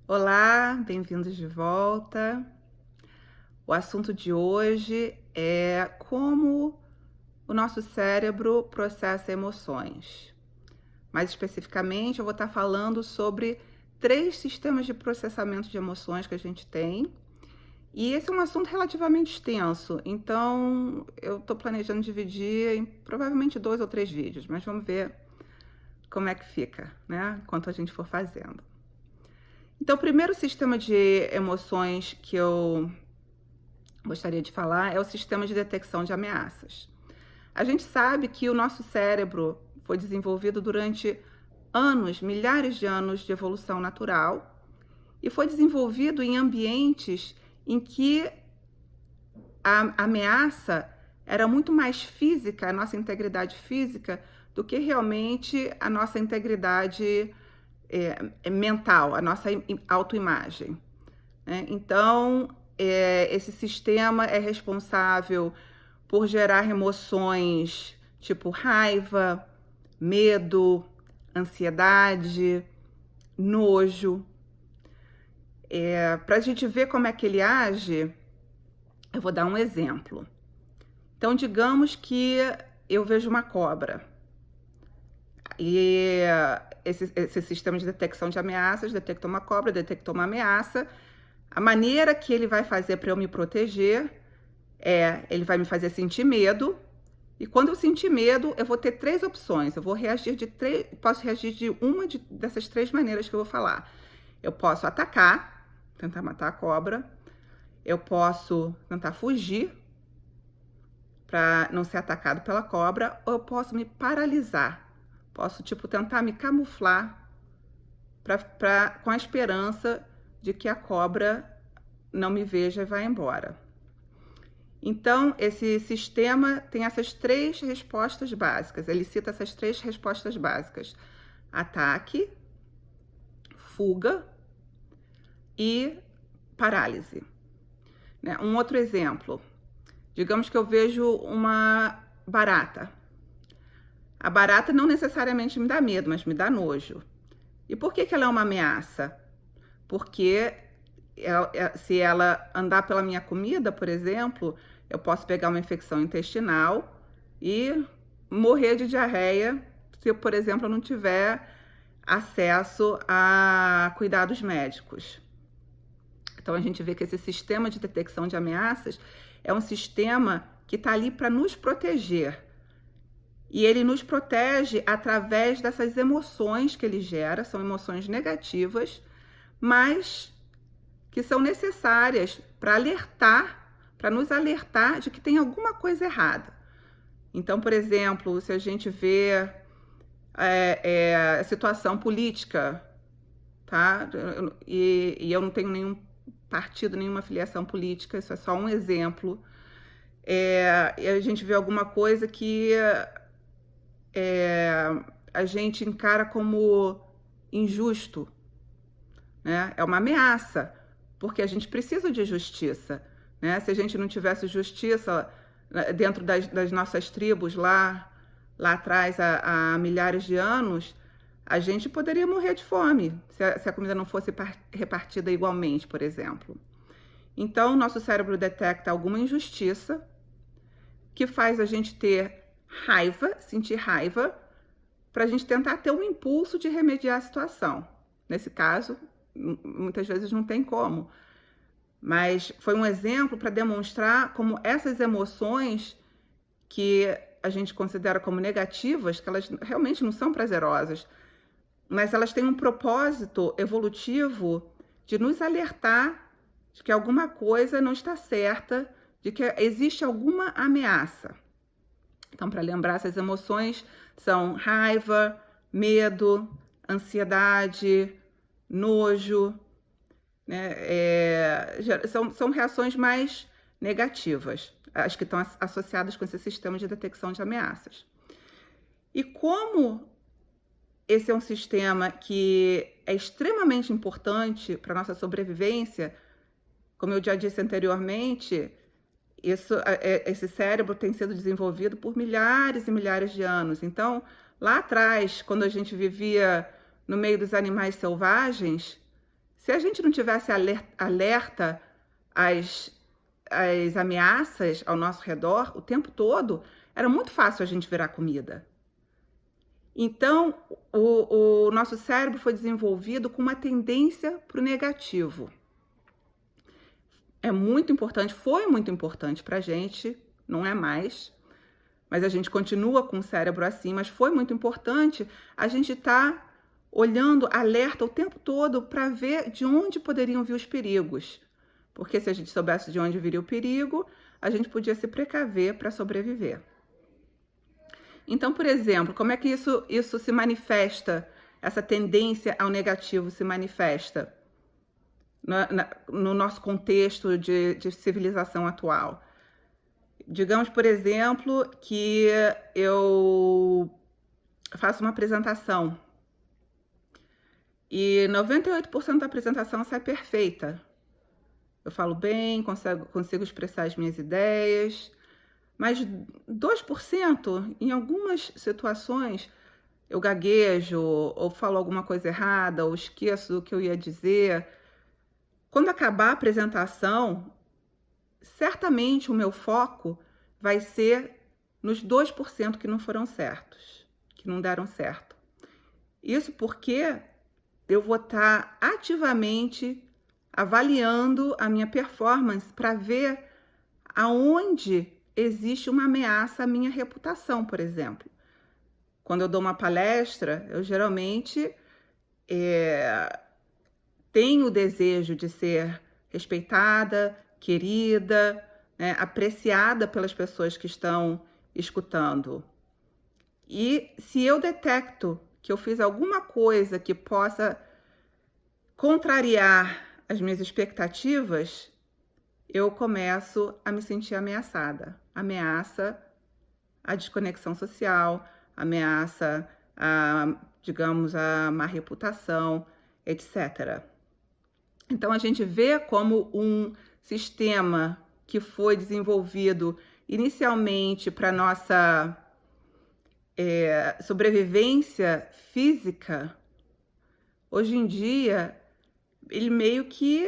Olá, bem-vindos de volta. O assunto de hoje é como o nosso cérebro processa emoções. Mais especificamente, eu vou estar falando sobre 3 sistemas de processamento de emoções que a gente tem. E esse é um assunto relativamente extenso, então eu estou planejando dividir em provavelmente 2 ou 3 vídeos, mas vamos ver como é que fica, né, enquanto a gente for fazendo. Então, o primeiro sistema de emoções que eu gostaria de falar é o sistema de detecção de ameaças. A gente sabe que o nosso cérebro foi desenvolvido durante anos, milhares de anos de evolução natural, e foi desenvolvido em ambientes em que a ameaça era muito mais física, a nossa integridade física, do que realmente a nossa integridade mental, a nossa autoimagem, né? Então, esse sistema é responsável por gerar emoções tipo raiva, medo, ansiedade, nojo. Para a gente ver como é que ele age, eu vou dar um exemplo. Então, digamos que eu vejo uma cobra. E esse sistema de detecção de ameaças detectou uma cobra, detectou uma ameaça. A maneira que ele vai fazer para eu me proteger ele vai me fazer sentir medo. E quando eu sentir medo, eu vou ter 3 opções. Eu vou reagir posso reagir de dessas 3 maneiras que eu vou falar. Eu posso atacar, tentar matar a cobra. Eu posso tentar fugir para não ser atacado pela cobra, ou eu posso me paralisar. Posso, tentar me camuflar com a esperança de que a cobra não me veja e vá embora. Então, esse sistema tem essas 3 respostas básicas. Ele cita essas 3 respostas básicas: ataque, fuga e parálise. Né? Um outro exemplo. Digamos que eu vejo uma barata. A barata não necessariamente me dá medo, mas me dá nojo. E por que ela é uma ameaça? Porque se ela andar pela minha comida, por exemplo, eu posso pegar uma infecção intestinal e morrer de diarreia se, por exemplo, eu não tiver acesso a cuidados médicos. Então, a gente vê que esse sistema de detecção de ameaças é um sistema que está ali para nos proteger. E ele nos protege através dessas emoções que ele gera, são emoções negativas, mas que são necessárias para nos alertar de que tem alguma coisa errada. Então, por exemplo, se a gente vê a situação política, tá? E eu não tenho nenhum partido, nenhuma filiação política, isso é só um exemplo. E a gente vê alguma coisa que a gente encara como injusto, né? É uma ameaça, porque a gente precisa de justiça, né? Se a gente não tivesse justiça dentro das nossas tribos lá atrás, há milhares de anos, a gente poderia morrer de fome se a comida não fosse repartida igualmente, por exemplo. Então, nosso cérebro detecta alguma injustiça que faz a gente ter raiva, sentir raiva, para a gente tentar ter um impulso de remediar a situação. Nesse caso, muitas vezes não tem como. Mas foi um exemplo para demonstrar como essas emoções que a gente considera como negativas, que elas realmente não são prazerosas, mas elas têm um propósito evolutivo de nos alertar de que alguma coisa não está certa, de que existe alguma ameaça. Então, para lembrar, essas emoções são raiva, medo, ansiedade, nojo, né? São reações mais negativas, as que estão associadas com esse sistema de detecção de ameaças. E como esse é um sistema que é extremamente importante para a nossa sobrevivência, como eu já disse anteriormente, esse cérebro tem sido desenvolvido por milhares e milhares de anos. Então, lá atrás, quando a gente vivia no meio dos animais selvagens, Se a gente não tivesse alerta às ameaças ao nosso redor o tempo todo, era muito fácil a gente virar comida. Então, o nosso cérebro foi desenvolvido com uma tendência para o negativo. É muito importante, foi muito importante para a gente, não é mais, mas a gente continua com o cérebro assim, mas foi muito importante a gente estar olhando, alerta o tempo todo para ver de onde poderiam vir os perigos. Porque se a gente soubesse de onde viria o perigo, a gente podia se precaver para sobreviver. Então, por exemplo, como é que isso se manifesta, essa tendência ao negativo se manifesta no nosso contexto de civilização atual? Digamos, por exemplo, que eu faço uma apresentação e 98% da apresentação sai perfeita. Eu falo bem, consigo expressar as minhas ideias, mas 2%, em algumas situações, eu gaguejo, ou falo alguma coisa errada, ou esqueço o que eu ia dizer. Quando acabar a apresentação, certamente o meu foco vai ser nos 2% que não foram certos, que não deram certo. Isso porque eu vou estar ativamente avaliando a minha performance para ver aonde existe uma ameaça à minha reputação, por exemplo. Quando eu dou uma palestra, eu geralmente tenho o desejo de ser respeitada, querida, né, apreciada pelas pessoas que estão escutando. E se eu detecto que eu fiz alguma coisa que possa contrariar as minhas expectativas, eu começo a me sentir ameaçada. Ameaça à desconexão social, ameaça digamos, a má reputação, etc. Então, a gente vê como um sistema que foi desenvolvido inicialmente para nossa sobrevivência física, hoje em dia, ele meio que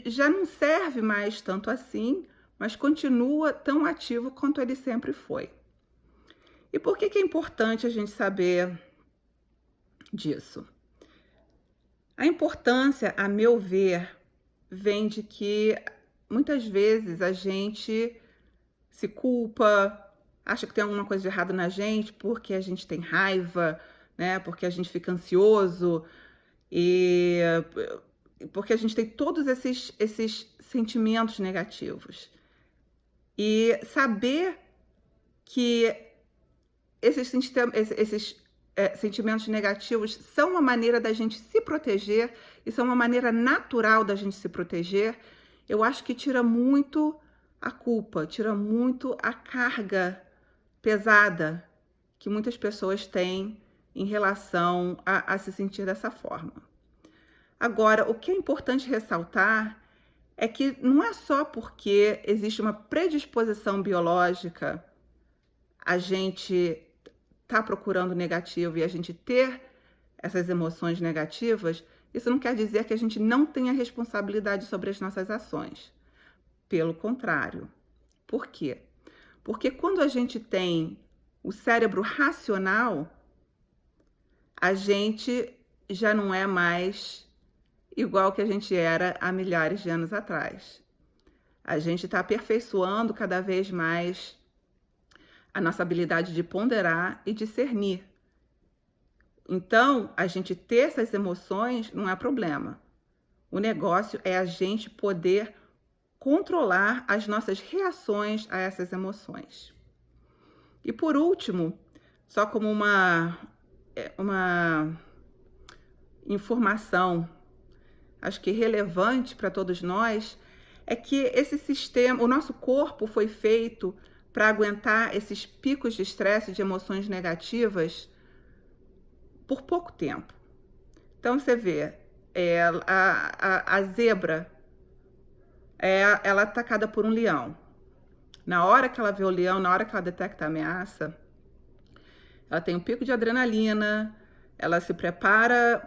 já não serve mais tanto assim, mas continua tão ativo quanto ele sempre foi. E por que é importante a gente saber disso? A importância, a meu ver, vem de que muitas vezes a gente se culpa, acha que tem alguma coisa de errado na gente porque a gente tem raiva, né? Porque a gente fica ansioso e porque a gente tem todos esses sentimentos negativos. E saber que esses sentimentos negativos são uma maneira da gente se proteger e são uma maneira natural da gente se proteger, eu acho que tira muito a culpa, tira muito a carga pesada que muitas pessoas têm em relação a se sentir dessa forma. Agora, o que é importante ressaltar é que não é só porque existe uma predisposição biológica a gente tá procurando negativo e a gente ter essas emoções negativas, isso não quer dizer que a gente não tenha responsabilidade sobre as nossas ações. Pelo contrário. Por quê? Porque quando a gente tem o cérebro racional, a gente já não é mais igual que a gente era há milhares de anos atrás. A gente está aperfeiçoando cada vez mais a nossa habilidade de ponderar e discernir. Então, a gente ter essas emoções não é problema. O negócio é a gente poder controlar as nossas reações a essas emoções. E por último, só como uma informação, acho que relevante para todos nós, é que esse sistema, o nosso corpo foi feito para aguentar esses picos de estresse, de emoções negativas, por pouco tempo. Então, você vê, a zebra, ela é atacada por um leão. Na hora que ela vê o leão, na hora que ela detecta a ameaça, ela tem um pico de adrenalina, ela se prepara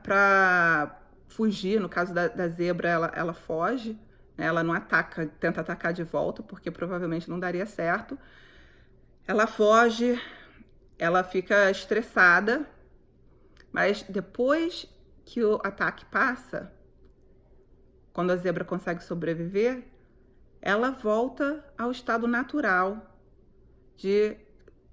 para fugir. No caso da zebra, ela foge, né? Ela não ataca, tenta atacar de volta, porque provavelmente não daria certo. Ela foge, ela fica estressada, mas depois que o ataque passa, quando a zebra consegue sobreviver, ela volta ao estado natural de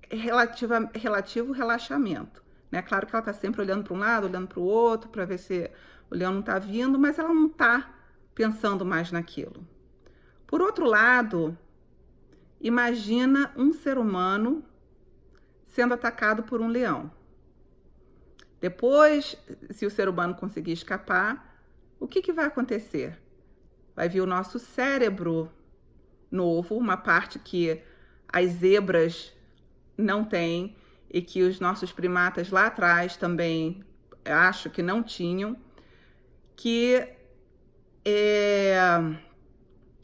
relativo relaxamento, né? Claro que ela está sempre olhando para um lado, olhando para o outro, para ver se o leão não está vindo, mas ela não está pensando mais naquilo. Por outro lado, imagina um ser humano sendo atacado por um leão. Depois, se o ser humano conseguir escapar, o que vai acontecer? Vai vir o nosso cérebro novo, uma parte que as zebras não têm e que os nossos primatas lá atrás também acho que não tinham, que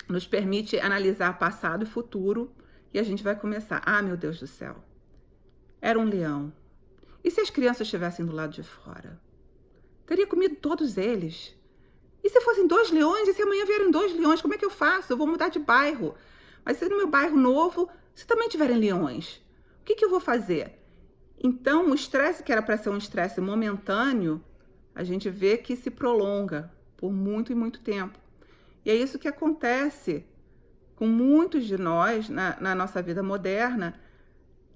nos permite analisar passado e futuro, e a gente vai começar. Ah, meu Deus do céu, era um leão. E se as crianças estivessem do lado de fora? Teria comido todos eles. E se fossem 2 leões, e se amanhã vierem 2 leões, como é que eu faço? Eu vou mudar de bairro. Mas se no meu bairro novo, se também tiverem leões, o que eu vou fazer? Então, o estresse que era para ser um estresse momentâneo, a gente vê que se prolonga por muito e muito tempo. E é isso que acontece com muitos de nós na nossa vida moderna,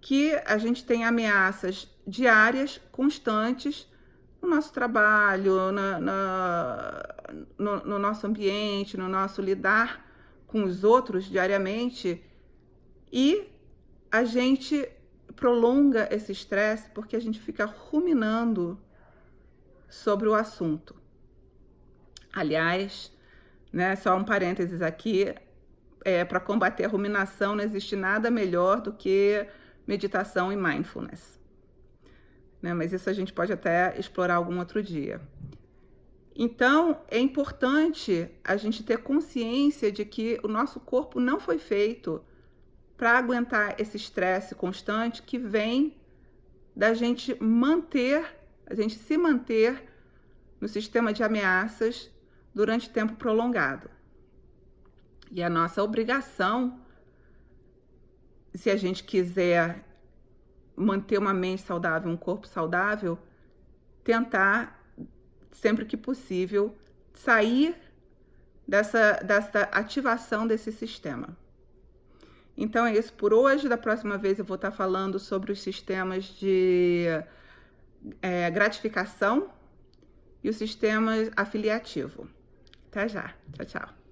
que a gente tem ameaças diárias, constantes, no nosso trabalho, no nosso ambiente, no nosso lidar com os outros diariamente, e a gente prolonga esse estresse porque a gente fica ruminando sobre o assunto. Aliás, né, só um parênteses aqui, para combater a ruminação não existe nada melhor do que meditação e mindfulness, né? Mas isso a gente pode até explorar algum outro dia. Então, é importante a gente ter consciência de que o nosso corpo não foi feito para aguentar esse estresse constante que vem da gente se manter no sistema de ameaças durante tempo prolongado. E a nossa obrigação, se a gente quiser manter uma mente saudável, um corpo saudável, tentar, sempre que possível, sair dessa ativação desse sistema. Então é isso por hoje. Da próxima vez eu vou estar falando sobre os sistemas de gratificação e o sistema afiliativo. Até já. Tchau, tchau.